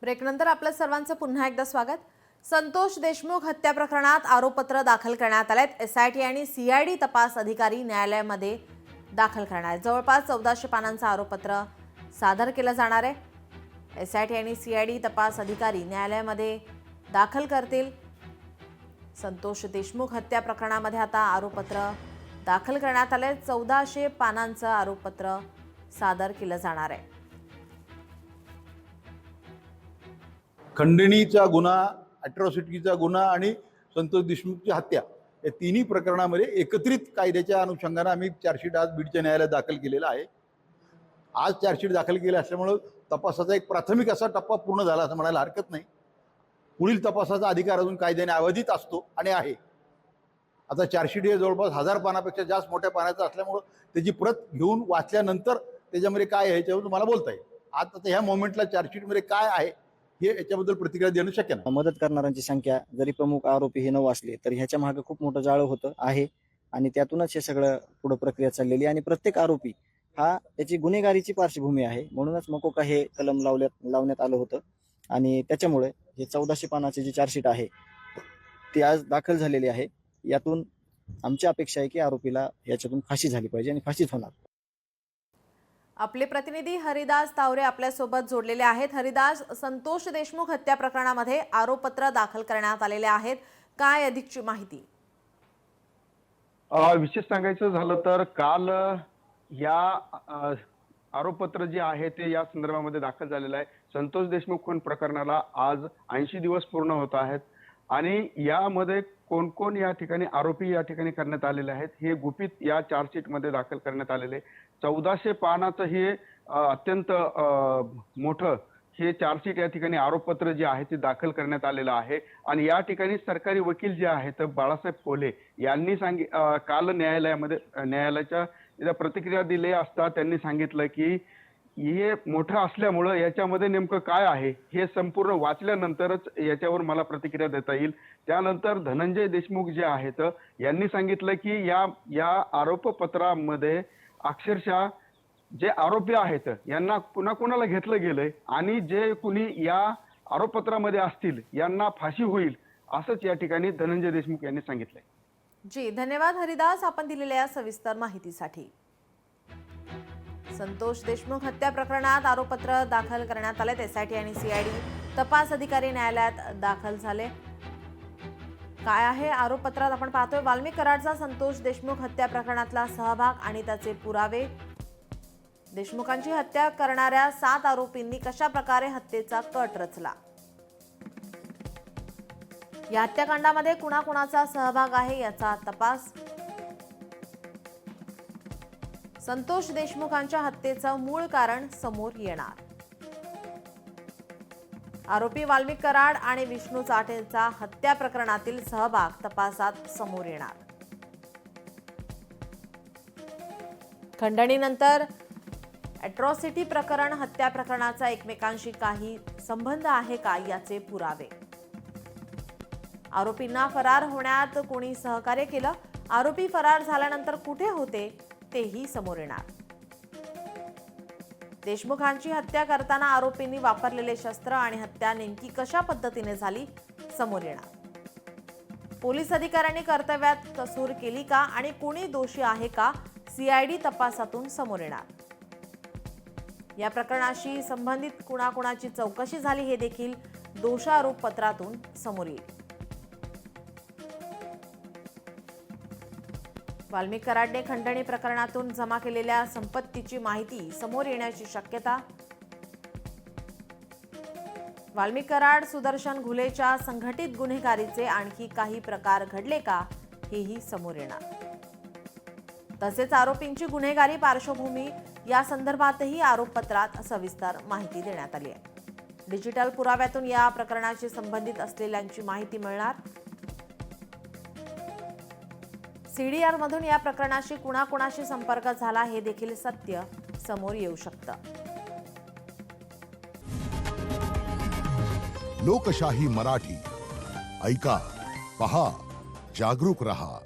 ब्रेकनंतर आपल्या सर्वांचं पुन्हा एकदा स्वागत। संतोष देशमुख हत्या प्रकरणात आरोपपत्र दाखल करण्यात आलेत। एसआयटी आणि सीआयडी तपास अधिकारी न्यायालयामध्ये दाखल करणार आहेत। जवळपास 1400 पानांचं आरोपपत्र सादर केलं जाणार आहे। एसआयटी आणि सीआयडी तपास अधिकारी न्यायालयामध्ये दाखल करतील। संतोष देशमुख हत्या प्रकरणामध्ये आता आरोपपत्र दाखल करण्यात आले। 1400 पानांचं आरोपपत्र सादर केलं जाणार आहे। खंडणीचा गुन्हा, अॅट्रॉसिटीचा गुन्हा आणि संतोष देशमुखची हत्या या तिन्ही प्रकरणामध्ये एकत्रित कायद्याच्या अनुषंगाने आम्ही चार्जशीट आज बीडच्या न्यायालयात दाखल केलेला आहे। आज चार्जशीट दाखल केले असल्यामुळे तपासाचा एक प्राथमिक असा टप्पा पूर्ण झाला असं म्हणायला हरकत नाही। पुढील तपासाचा अधिकार अजून कायद्याने अवधित असतो आणि आहे। आता चार्जशीट हे जवळपास 1000 पानापेक्षा जास्त मोठ्या पानाचं असल्यामुळे त्याची प्रत घेऊन वाचल्यानंतर त्याच्यामध्ये काय आहे याच्यावर तुम्हाला बोलता येईल। आता ह्या मोमेंटला चार्जशीटमध्ये काय आहे हे याच्याबद्दल प्रतिक्रिया देणं शक्य नाही। मदत करणाऱ्यांची संख्या जरी प्रमुख आरोपी हे 9 असले तर ह्याच्या मागे खूप मोठं जाळं होतं आहे आणि त्यातूनच हे सगळं पुढे प्रक्रिया चाललेली आणि प्रत्येक आरोपी हा त्याची गुन्हेगारीची पार्श्वभूमी आहे। म्हणूनच मकोका हे कलम लावण्यात आलं होतं आणि त्याच्यामुळे हे 1400 पानाचे जे चार्जशीट आहे ते आज दाखल झालेले आहे। यातून आमची अपेक्षा आहे की आरोपीला याच्यातून फाशी झाली पाहिजे आणि फाशीच होणार। आपले प्रतिनिधी हरिदास तावरे आपल्यासोबत जोडलेले आहेत। हरिदास, संतोष देशमुख हत्या प्रकरणामध्ये आरोपपत्र दाखल करण्यात आलेले आहेत, काय अधिकची माहिती? विशेष सांगायचं झालं तर काल या आरोपपत्र जे आहे ते या संदर्भामध्ये दाखल झालेलं आहे। संतोष देशमुख खून प्रकरणाला आज 80 दिवस पूर्ण होत आहेत आणि यामध्ये कोण कोण या ठिकाणी आरोपी या ठिकाणी करण्यात आलेले आहेत हे गुपित या चार्जशीट मध्ये दाखल करण्यात आलेले। 1400 पानाचं हे अत्यंत मोठं हे चार्जशीट या ठिकाणी आरोपपत्र जे आहे ते दाखल करण्यात आलेलं आहे आणि या ठिकाणी सरकारी वकील जे आहेत बाळासाहेब कोल्हे यांनी काल न्यायालयाच्या प्रतिक्रिया दिली असता त्यांनी सांगितलं की हे मोठं असल्यामुळं याच्यामध्ये नेमकं काय आहे हे संपूर्ण वाचल्यानंतरच याच्यावर मला प्रतिक्रिया देता येईल। त्यानंतर धनंजय देशमुख जे आहेत यांनी सांगितलं की या आरोपपत्रामध्ये अक्षरशः जे आरोपी आहेत यांना कुणाला घेतलं गेलंय आणि जे कुणी या आरोपपत्रामध्ये असतील यांना फाशी होईल असंच या ठिकाणी धनंजय देशमुख यांनी सांगितलंय। जी, धन्यवाद हरिदास आपण दिलेल्या सविस्तर माहितीसाठी। संतोष देशमुख हत्या प्रकरणात आरोपपत्र दाखल करण्यात आले। एसआयटी आणि सीआयडी तपास अधिकारी न्यायालयात दाखल झाले। काय आहे आरोपपत्रात आपण पाहतोय, वाल्मिक कराडचा संतोष देशमुख हत्या प्रकरणातला सहभाग आणि त्याचे पुरावे। देशमुखांची हत्या करणाऱ्या 7 आरोपींनी कशा प्रकारे हत्येचा कट रचला, या हत्याकांडामध्ये कुणाकुणाचा सहभाग आहे याचा तपास। संतोष देशमुखांच्या हत्येचं मूळ कारण समोर येणार। आरोपी वाल्मिक कराड आणि विष्णू चाटेचा हत्या प्रकरणातील सहभाग तपासात समोर येणार। खंडणीनंतर अॅट्रॉसिटी प्रकरण हत्या प्रकरणाचा एकमेकांशी काही संबंध आहे का याचे पुरावे। आरोपींना फरार होण्यात कोणी सहकार्य केलं, आरोपी फरार झाल्यानंतर कुठे होते तेही समोर येणार। देशमुखांची हत्या करताना आरोपींनी वापरलेले शस्त्र आणि हत्या नेमकी कशा पद्धतीने झाली समोर येणार। पोलीस अधिकाऱ्यांनी कर्तव्यात कसूर केली का आणि कोणी दोषी आहे का सीआयडी तपासातून समोर येणार। या प्रकरणाशी संबंधित कुणाकुणाची चौकशी झाली हे देखील दोषारोप पत्रातून समोर येईल। वाल्मिक कराडने खंडणी प्रकरणातून जमा केलेल्या संपत्तीची माहिती समोर येण्याची शक्यता। वाल्मिक कराड सुदर्शन घुलेच्या संघटित गुन्हेगारीचे आणखी काही प्रकार घडले का हेही समोर येणार। तसेच आरोपींची गुन्हेगारी पार्श्वभूमी या संदर्भातही आरोपपत्रात सविस्तर माहिती देण्यात आली आहे। डिजिटल पुराव्यातून या प्रकरणाशी संबंधित असलेल्यांची माहिती मिळणार। सीडीआर मधून या प्रकरणाशी कुणाकुणाशी संपर्क झाला हे देखील सत्य समोर येऊ शकतं। लोकशाही मराठी ऐका, पहा, जागरूक रहा।